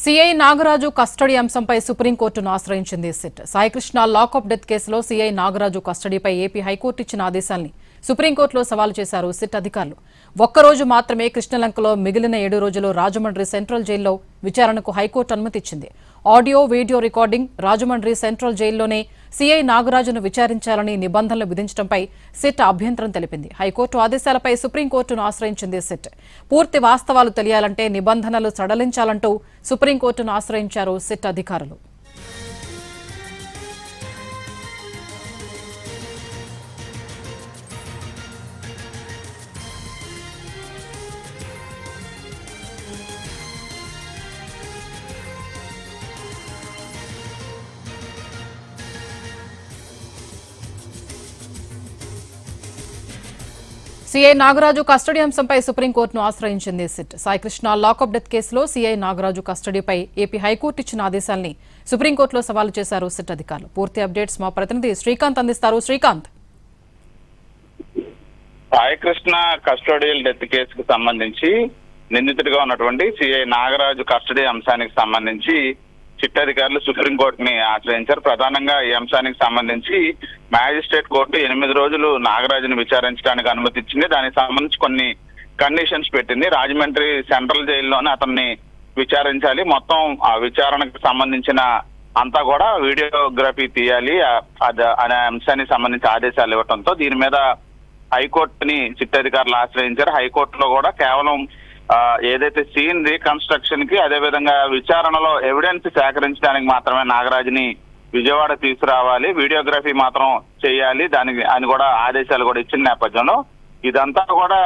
CI Nagaraju custody అంశంపై సుప్రీంకోర్టును ఆశ్రయించింది SIT. Saikrishna lockup death కేసులో సిఐ నాగరాజు కస్టడీపై ఏపీ హైకోర్టు ఇచ్చిన ఆదేశాల్ని సుప్రీంకోర్టులో సవాలు చేశారు సిట్ అధికారులు. ఒక్కరోజు మాత్రమే కృష్ణలంకలో మిగిలిన 7 రోజులు రాజమండ్రి సెంట్రల్ జైల్లో విచారణకు హైకోర్టు అనుమతి ఇచ్చింది. Audio video recording Rajahmundry central జైల్లోనే సిఐ నాగరాజును విచారించాలని నిబంధనలు విధించడంపై సిట్ అభ్యంతరం తెలిపింది. హైకోర్టు ఆదేశాలపై సుప్రీంకోర్టును ఆశ్రయించింది సిట్. పూర్తి వాస్తవాలు తెలియాలంటే నిబంధనలు సడలించాలంటూ సుప్రీంకోర్టును ఆశ్రయించారు సిట్ అధికారులు. సిఐ నాగరాజు కస్టడీ అంశంపై సుప్రీంకోర్టును ఆశ్రయించింది సిట్. సాయికృష్ణ లాకప్ డెత్ కేసులో సిఐ నాగరాజు కస్టడీపై ఏపీ హైకోర్టు ఇచ్చిన ఆదేశాల్ని సుప్రీంకోర్టులో సవాలు చేశారు సిట్ అధికారులు. పూర్తి అప్డేట్స్ మా ప్రతినిధి శ్రీకాంత్ అందిస్తారు. శ్రీకాంత్, సాయికృష్ణ కస్టోడియల్ డెత్ కేసుకు సంబంధించి నిందితుడిగా ఉన్నటువంటి సిఐ నాగరాజు కస్టడీ అంశానికి సంబంధించి సిట్ అధికారులు సుప్రీంకోర్టుని ఆశ్రయించారు. ప్రధానంగా ఈ అంశానికి సంబంధించి మ్యాజిస్ట్రేట్ కోర్టు 8 రోజులు నాగరాజును విచారించడానికి అనుమతి ఇచ్చింది. దానికి సంబంధించి కొన్ని కండిషన్స్ పెట్టింది. రాజమండ్రి సెంట్రల్ జైల్లోనే అతన్ని విచారించాలి. మొత్తం ఆ విచారణకు సంబంధించిన అంతా కూడా వీడియోగ్రఫీ తీయాలి అనే అంశానికి సంబంధించి ఆదేశాలు ఇవ్వడంతో దీని మీద హైకోర్టుని సిట్ అధికారులు ఆశ్రయించారు. హైకోర్టులో కూడా కేవలం ఏదైతే సీన్ రీకన్స్ట్రక్షన్ కి అదే విధంగా విచారణలో ఎవిడెన్స్ సేకరించడానికి మాత్రమే నాగరాజుని విజయవాడ తీసుకురావాలి, వీడియోగ్రఫీ మాత్రం చేయాలి దానికి అని కూడా ఆదేశాలు కూడా ఇచ్చిన నేపథ్యంలో ఇదంతా కూడా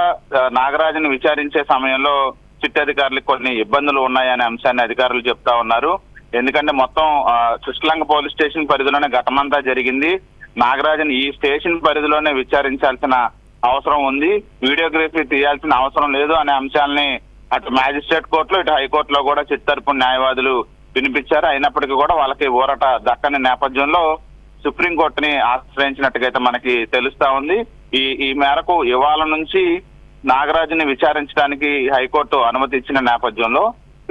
నాగరాజుని విచారించే సమయంలో సిట్ అధికారులకు కొన్ని ఇబ్బందులు ఉన్నాయనే అంశాన్ని అధికారులు చెప్తా ఉన్నారు. ఎందుకంటే మొత్తం కృష్ణలంక పోలీస్ స్టేషన్ పరిధిలోనే ఘటనంతా జరిగింది. నాగరాజుని ఈ స్టేషన్ పరిధిలోనే విచారించాల్సిన అవసరం ఉంది, వీడియోగ్రఫీ తీయాల్సిన అవసరం లేదు అనే అంశాలని అటు మ్యాజిస్ట్రేట్ కోర్టులో ఇటు హైకోర్టులో కూడా సిట్ తరపున న్యాయవాదులు వినిపించారు. అయినప్పటికీ కూడా వాళ్ళకి ఊరట దక్కని నేపథ్యంలో సుప్రీంకోర్టుని ఆశ్రయించినట్టుగా మనకి తెలుస్తా ఉంది. ఈ మేరకు ఇవాళ నుంచి నాగరాజుని విచారించడానికి హైకోర్టు అనుమతి ఇచ్చిన నేపథ్యంలో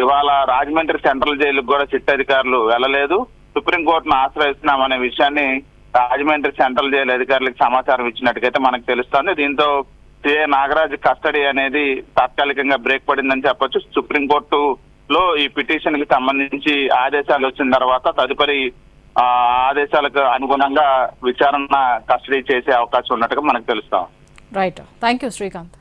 ఇవాళ రాజమండ్రి సెంట్రల్ జైలుకు కూడా సిట్ అధికారులు వెళ్ళలేదు. సుప్రీంకోర్టును ఆశ్రయిస్తున్నామనే విషయాన్ని రాజమండ్రి సెంట్రల్ జైలు అధికారులకు సమాచారం ఇచ్చినట్టుగైతే మనకు తెలుస్తోంది. దీంతో సిఐ నాగరాజు కస్టడీ అనేది తాత్కాలికంగా బ్రేక్ పడిందని చెప్పొచ్చు. సుప్రీంకోర్టులో ఈ పిటిషన్ కి సంబంధించి ఆదేశాలు వచ్చిన తర్వాత తదుపరి ఆదేశాలకు అనుగుణంగా విచారణ కస్టడీ చేసే అవకాశం ఉన్నట్టుగా మనకు తెలుస్తాం. Right, thank you Srikanth.